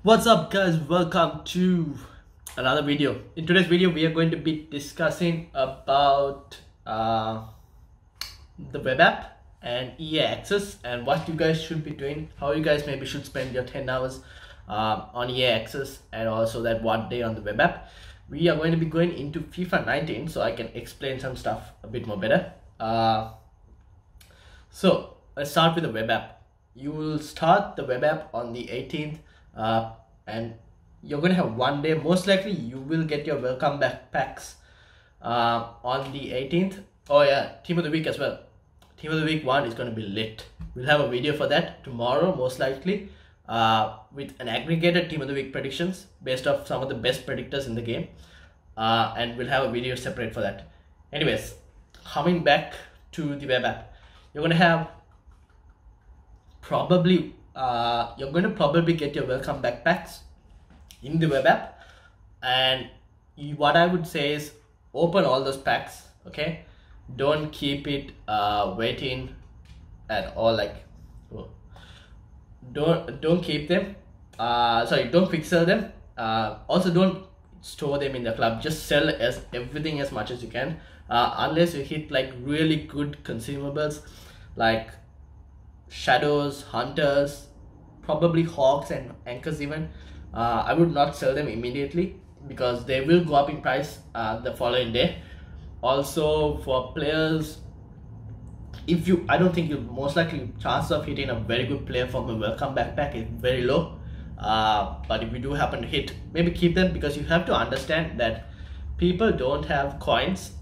What's up guys, welcome to another video. In today's video we are going to be discussing about the web app and EA Access and what you guys should be doing, how you guys maybe should spend your 10 hours on EA Access, and also that one day on the web app. We are going to be going into FIFA 19 so I can explain some stuff a bit more better. So let's start with the web app. You will start the web app on the 18th and you're going to have one day. Most likely you will get your welcome back packs on the 18th. Oh yeah, team of the week as well. Team of the week 1 is going to be lit. We'll have a video for that tomorrow most likely, with an aggregated team of the week predictions based off some of the best predictors in the game, and we'll have a video separate for that. Anyways, coming back to the web app, you're going to have probably get your welcome backpacks in the web app, and what I would say is open all those packs. Okay, don't keep it waiting at all. Like, don't keep them, don't quick sell them. Also don't store them in the club. Just sell everything as much as you can, unless you hit like really good consumables like shadows, hunters, probably hawks and anchors even. I would not sell them immediately because they will go up in price the following day. Also for players, I don't think most likely chance of hitting a very good player from a welcome backpack is very low, but if you do happen to hit, maybe keep them, because you have to understand that people don't have coins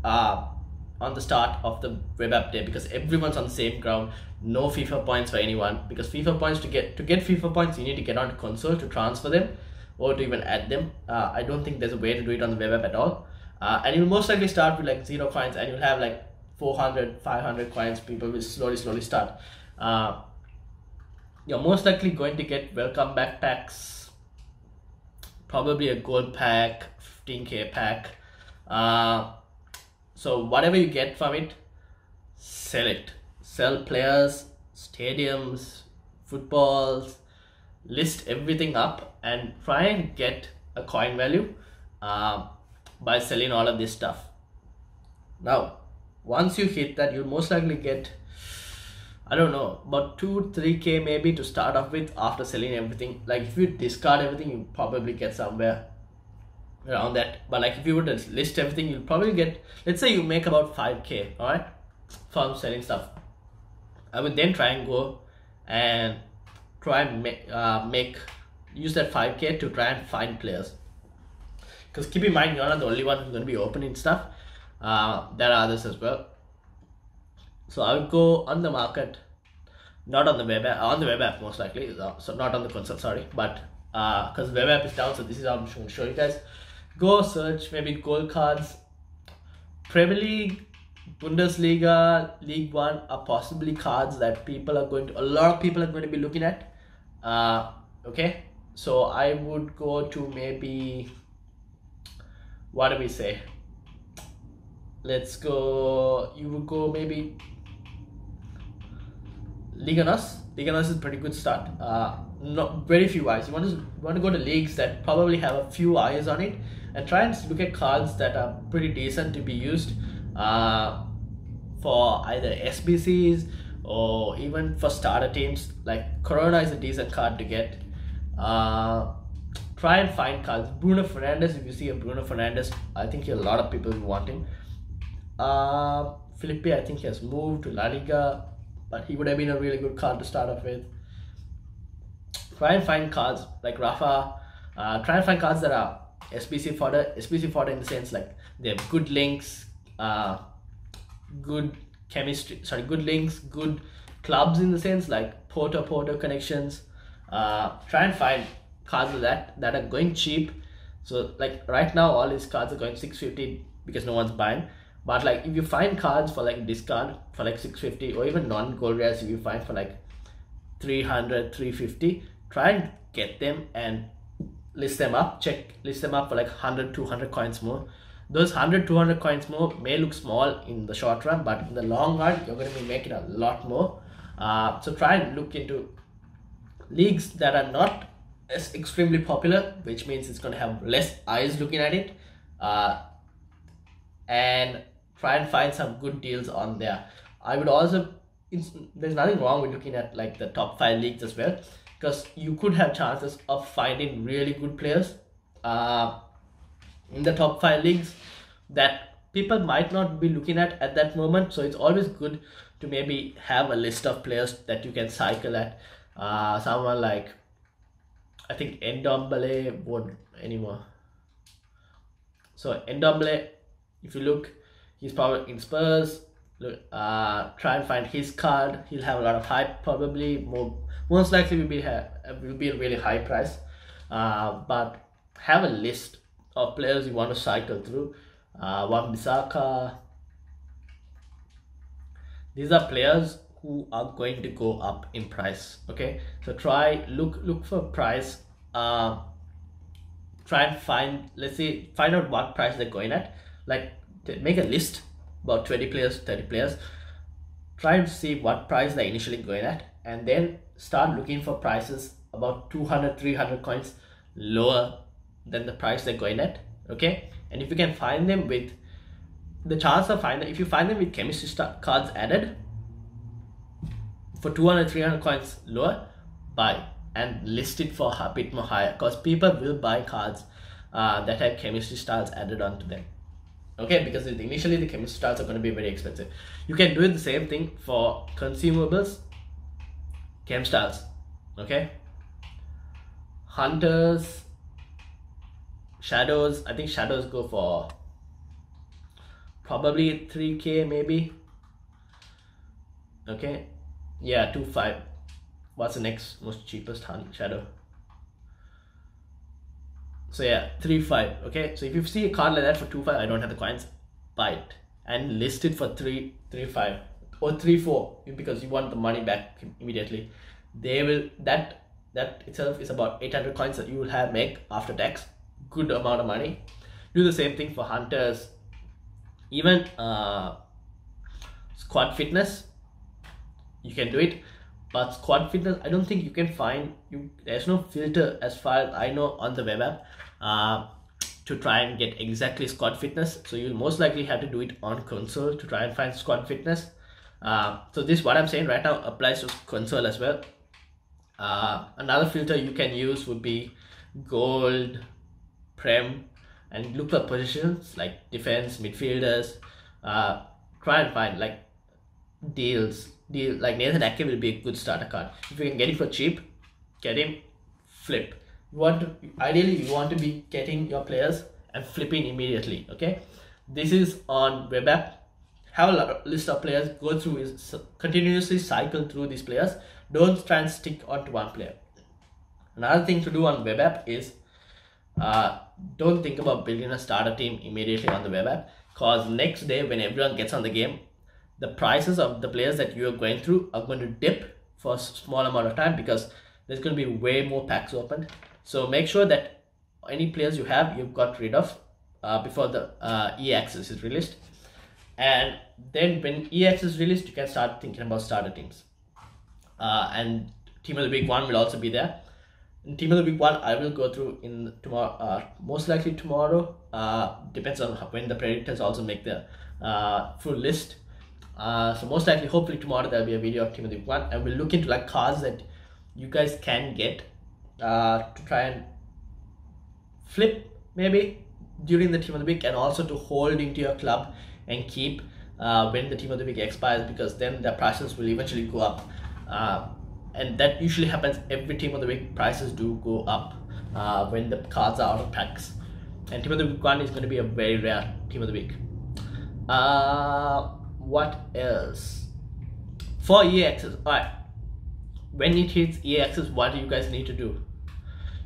on the start of the web app day, because everyone's on the same ground. No FIFA points for anyone, because FIFA points, to get FIFA points you need to get on console to transfer them or to even add them. I don't think there's a way to do it on the web app at all, and you'll most likely start with like 0 coins, and you'll have like 400 500 coins. People will slowly start. You're most likely going to get welcome backpacks, probably a gold pack, 15k pack. So whatever you get from it, sell it. Sell players, stadiums, footballs, list everything up and try and get a coin value by selling all of this stuff. Now once you hit that, you'll most likely get, I don't know, about 2-3k maybe to start off with after selling everything. Like if you discard everything, you probably get somewhere around that. But like if you were to list everything, you'll probably get, let's say you make about 5k, all right, from selling stuff. I would then try and go and try and use that 5k to try and find players, because keep in mind, you're not the only one who's going to be opening stuff. There are others as well. So I would go on the market, not on the web app, on the web app most likely, so not on the console, sorry, but because web app is down, so this is how I'm going to show you guys. Go search maybe gold cards, Premier League, Bundesliga, League 1 are possibly cards that a lot of people are going to be looking at. Okay, so I would go to maybe, what do we say, let's go, you would go maybe Liga NOS. Liga NOS is a pretty good start. Not very few eyes. You want to go to leagues that probably have a few eyes on it, and try and look at cards that are pretty decent to be used for either SBCs or even for starter teams. Like Corona is a decent card to get. Try and find cards. Bruno Fernandes, if you see a Bruno Fernandes, I think a lot of people will want him. Felipe, I think he has moved to La Liga, but he would have been a really good card to start off with. Try and find cards like Rafa. Try and find cards that are SBC fodder in the sense like they have good links, good chemistry, good links, good clubs in the sense like Porto connections. Try and find cards of that are going cheap. So like right now all these cards are going 650 because no one's buying. But like if you find cards for like discard for like 650, or even non-gold rares if you find for like 300 350, try and get them and list them up for like 100-200 coins more. Those 100-200 coins more may look small in the short run, but in the long run you're going to be making a lot more. So try and look into leagues that are not is extremely popular, which means it's going to have less eyes looking at it. And try and find some good deals on there. I would also, there's nothing wrong with looking at like the top 5 leagues as well, because you could have chances of finding really good players in the top 5 leagues that people might not be looking at that moment. So it's always good to maybe have a list of players that you can cycle at. Someone like, I think Ndombele won't anymore. So Ndombele, if you look, he's probably in Spurs. Look, try and find his card. He'll have a lot of hype, probably. Most likely will be a really high price. But have a list of players you want to cycle through. Wan-Bissaka. These are players who are going to go up in price. Okay, so look for price. Try and find out what price they're going at. Like, make a list about 20 players, 30 players. Try and see what price they're initially going at, and then start looking for prices about 200, 300 coins lower than the price they're going at. Okay, and if you can find them with the chance of if you find them with chemistry cards added for 200, 300 coins lower, buy and list it for a bit more higher, because people will buy cards that have chemistry styles added onto them. Okay, because initially the chemistry styles are going to be very expensive. You can do the same thing for consumables, chem styles. Okay, hunters, shadows. I think shadows go for probably 3k maybe. Okay, yeah, 2.5. What's the next most cheapest shadow? So yeah, 3.5. Okay, so if you see a card like that for 2.5, I don't have the coins, buy it and list it for 3.5 or 3.4, because you want the money back immediately. They will, that itself is about 800 coins that you will make after tax. Good amount of money. Do the same thing for hunters, even squad fitness. You can do it, but squad fitness, I don't think you can find. There's no filter as far as I know on the web app to try and get exactly squad fitness. So you'll most likely have to do it on console to try and find squad fitness. So this, what I'm saying right now, applies to console as well. Another filter you can use would be gold, prem, and look for positions like defense, midfielders. Try and find like deals. Like Nathan Ake will be a good starter card. If you can get it for cheap, get him, flip. Ideally you want to be getting your players and flipping immediately. Okay, this is on web app. Have a list of players, go through, continuously cycle through these players. Don't try and stick onto one player. Another thing to do on web app is don't think about building a starter team immediately on the web app, because next day when everyone gets on the game, the prices of the players that you are going through are going to dip for a small amount of time, because there's going to be way more packs opened. So make sure that any players you have, you've got rid of before the E-Access is released. And then when E-Access is released, you can start thinking about starter teams. And Team of the Week 1 will also be there. In Team of the Week 1, I will go through in tomorrow, most likely tomorrow. Depends on when the predictors also make the full list. So most likely, hopefully tomorrow there'll be a video of Team of the Week 1, and we'll look into like cards that you guys can get to try and flip maybe during the Team of the Week, and also to hold into your club and keep when the Team of the Week expires, because then the prices will eventually go up. And that usually happens every Team of the Week. Prices do go up when the cards are out of packs. And Team of the Week 1 is going to be a very rare Team of the Week. What else? For EA-Access, alright. When it hits EA-Access, what do you guys need to do?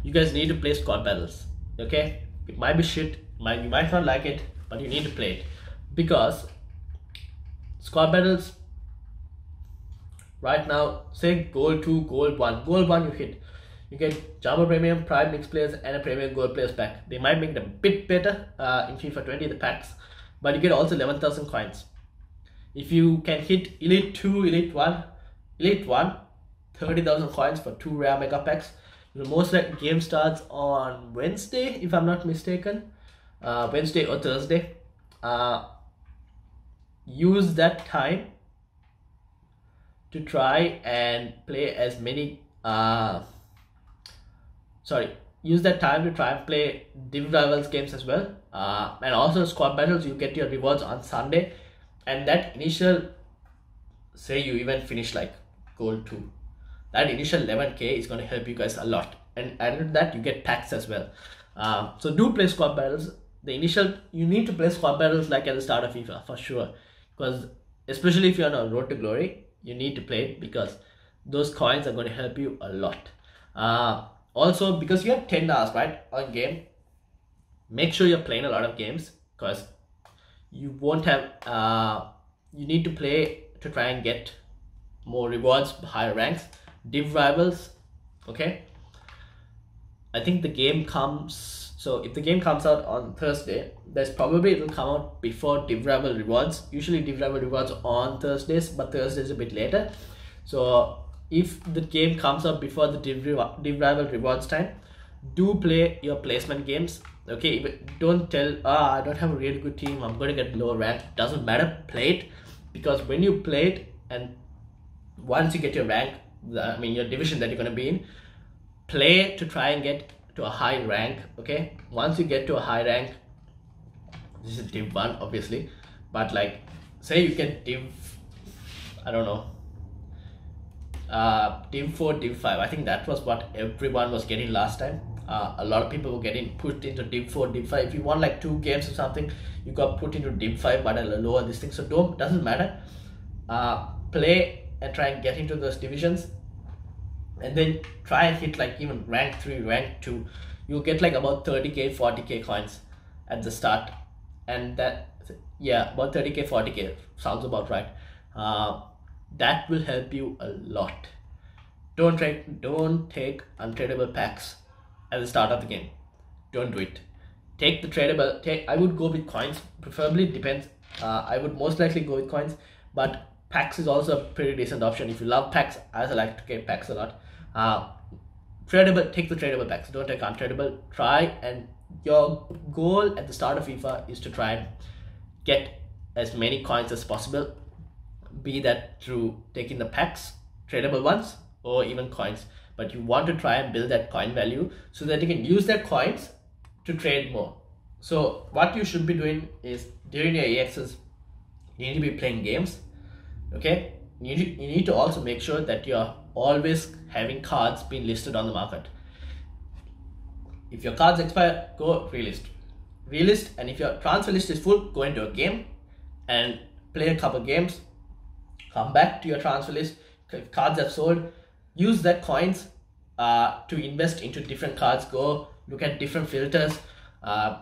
You guys need to play squad battles. Okay? It might be shit, you might not like it, but you need to play it. Because squad battles, right now, say gold 2, gold 1. Gold 1 you hit, you get Jumbo Premium, Prime Mix players, and a Premium Gold Players pack. They might make it a bit better in FIFA 20, the packs, but you get also 11,000 coins. If you can hit Elite 2, Elite 1, 30,000 coins for 2 rare mega packs. The most like game starts on Wednesday, if I'm not mistaken. Wednesday or Thursday. Use that time to try and play as many use that time to try and play Div Rivals games as well, and also squad battles. You get your rewards on Sunday, and that initial, say you even finish like gold 2, that initial 11k is going to help you guys a lot, and added to that you get packs as well. So do play squad battles. You need to play squad battles like at the start of FIFA for sure, because especially if you're on a road to glory, you need to play it because those coins are going to help you a lot. Also, because you have 10 hours right on game, make sure you're playing a lot of games, because you won't have you need to play to try and get more rewards, higher ranks, Div Rivals. Okay, I think the game comes, so if the game comes out on Thursday, there's probably it will come out before Div Rival rewards. Usually Div Rival rewards on Thursdays, but Thursday is a bit later. So if the game comes out before the Div Rival rewards time, do play your placement games. Okay, don't tell, I don't have a really good team, I'm going to get lower rank. Doesn't matter, play it, because when you play it and once you get your rank, your division that you're going to be in, play to try and get to a high rank. Okay, once you get to a high rank, this is Div 1 obviously, but like say you get Div, I don't know, Div 4, Div 5. I think that was what everyone was getting last time. A lot of people were getting put into Div 4, Div 5. If you won like 2 games or something, you got put into Div 5, but at a lower this thing. So doesn't matter. Play and try and get into those divisions, and then try and hit like even rank 3, rank 2. You'll get like about 30k, 40k coins at the start, and that, yeah, about 30k, 40k sounds about right. That will help you a lot. Don't take untradeable packs at the start of the game. Don't do it. Take the tradable. I would go with coins, preferably. Depends. I would most likely go with coins, but packs is also a pretty decent option. If you love packs, as I like to get packs a lot. Tradable. Take the tradable packs. Don't take untradable. Try, and your goal at the start of FIFA is to try and get as many coins as possible, be that through taking the packs, tradable ones, or even coins. But you want to try and build that coin value so that you can use that coins to trade more. So what you should be doing is, during your EXs, you need to be playing games. Okay, you need to also make sure that you're always having cards being listed on the market. If your cards expire, go relist, and if your transfer list is full, go into a game and play a couple games. Come back to your transfer list. If cards have sold, use that coins to invest into different cards. Go look at different filters.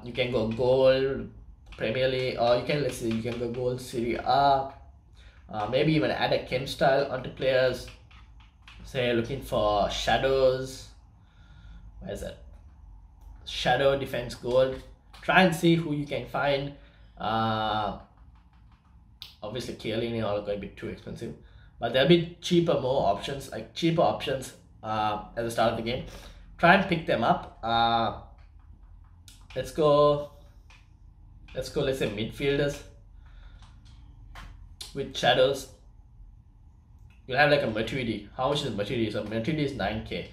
You can go gold, Premier League, or you can go gold, Serie A. Maybe even add a chem style onto players. Say looking for shadows. Where is that? Shadow defense gold. Try and see who you can find. Obviously Chiellini are going to be too expensive, but there'll be cheaper options at the start of the game. Try and pick them up. Let's go, let's say midfielders with shadows. You'll have like a Matuidi. How much is Matuidi? So Matuidi is 9k.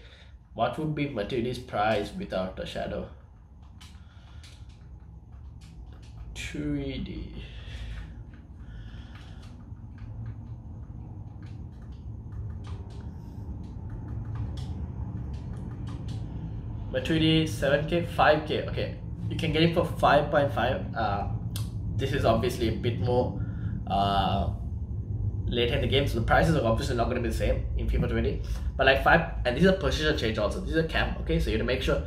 What would be Matuidi's price without a shadow? Matuidi. Matuidi 7k, 5k. Okay, you can get it for 5.5. This is obviously a bit more later in the game, so the prices are obviously not going to be the same in FIFA 20. But like 5, and these are position change also. This is a cam. Okay, so you have to make sure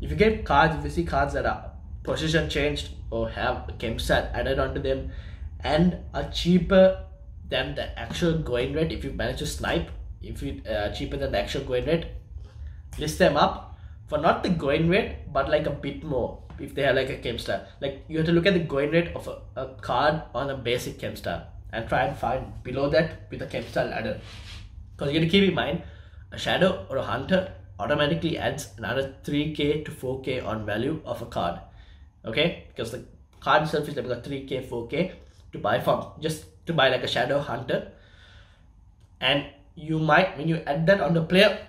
if you get cards, if you see cards that are position changed or have a chem stat added onto them and are cheaper than the actual going rate, if you manage to snipe, if you cheaper than the actual going rate, list them up for not the going rate, but like a bit more if they have like a chem star. Like you have to look at the going rate of a card on a basic chem star and try and find below that with a chem star ladder. Because you have to keep in mind, a shadow or a hunter automatically adds another 3k to 4k on value of a card. Okay, because the card itself is like 3k 4k to buy from, just to buy like a shadow hunter. And you might, when you add that on the player,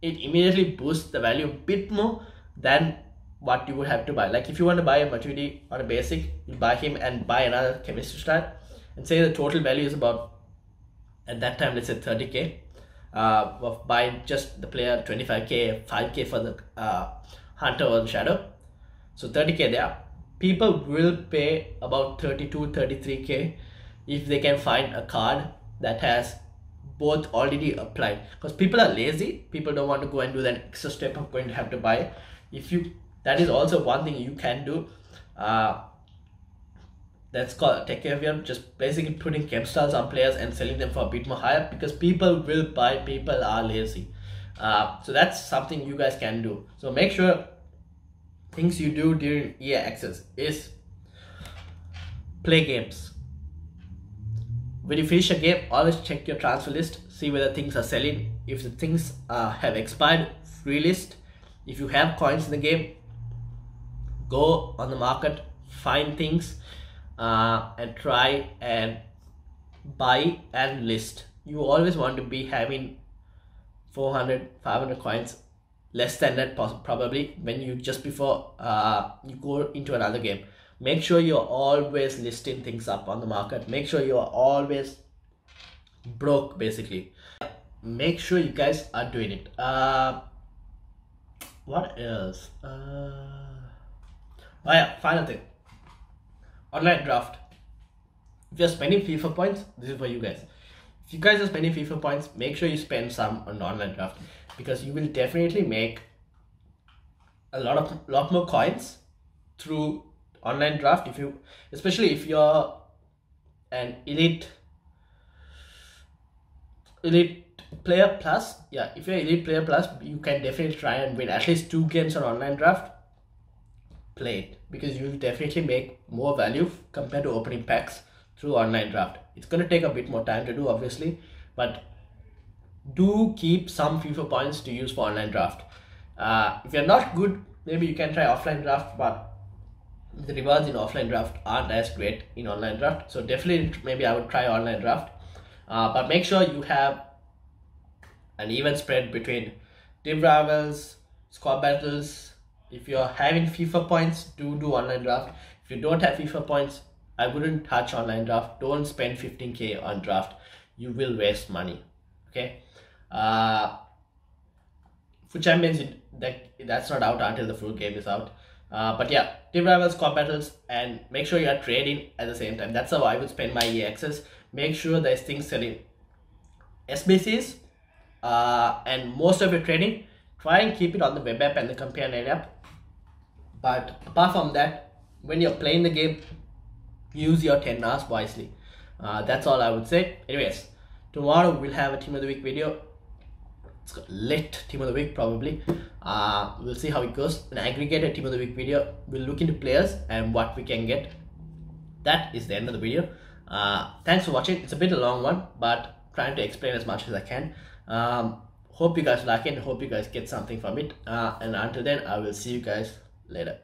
it immediately boosts the value a bit more than what you would have to buy. Like if you want to buy a maturity or a basic, you buy him and buy another chemistry stat, and say the total value is about, at that time, let's say 30k, of buying just the player, 25k, 5k for the hunter or the shadow. So 30k there. People will pay about 32, 33k if they can find a card that has both already applied, because people are lazy. People don't want to go and do that extra step of going to have to buy. If you, that is also one thing you can do, that's called take care of your, just basically putting chem stars on players and selling them for a bit more higher, because people will buy. People are lazy. So that's something you guys can do. So make sure things you do during EA access is play games. When you finish a game, always check your transfer list, see whether things are selling. If the things have expired, free list. If you have coins in the game, go on the market, find things, and try and buy and list. You always want to be having 400, 500 coins, less than that probably, when you just before you go into another game. Make sure you're always listing things up on the market. Make sure you're always broke, basically. Make sure you guys are doing it. What else? Oh yeah, final thing. Online draft. If you're spending FIFA points, this is for you guys. If you guys are spending FIFA points, make sure you spend some on online draft, because you will definitely make a lot more coins through online draft. If you, especially if you're an elite player plus, yeah, if you're elite player plus, you can definitely try and win at least 2 games on online draft. Play it, because you will definitely make more value compared to opening packs through online draft. It's going to take a bit more time to do, obviously, but do keep some FIFA points to use for online draft. If you're not good, maybe you can try offline draft, but the rewards in offline draft aren't as great in online draft. So definitely, maybe I would try online draft, but make sure you have an even spread between team rivals, squad battles. If you're having FIFA points, do online draft. If you don't have FIFA points, I wouldn't touch online draft. Don't spend 15k on draft. You will waste money. Okay. For champions, that's not out until the full game is out. But yeah, team rivals, squad battles, and make sure you are trading at the same time. That's how I would spend my EA access. Make sure there's things selling SBCs, and most of your trading, try and keep it on the web app and the companion app. But apart from that, when you're playing the game, use your 10 hours wisely. That's all I would say. Anyways, tomorrow we'll have a team of the week video. It's lit team of the week probably. We'll see how it goes. An aggregated team of the week video. We'll look into players and what we can get. That is the end of the video. Thanks for watching. It's a bit a long one, but trying to explain as much as I can. Hope you guys like it. Hope you guys get something from it. And until then, I will see you guys later.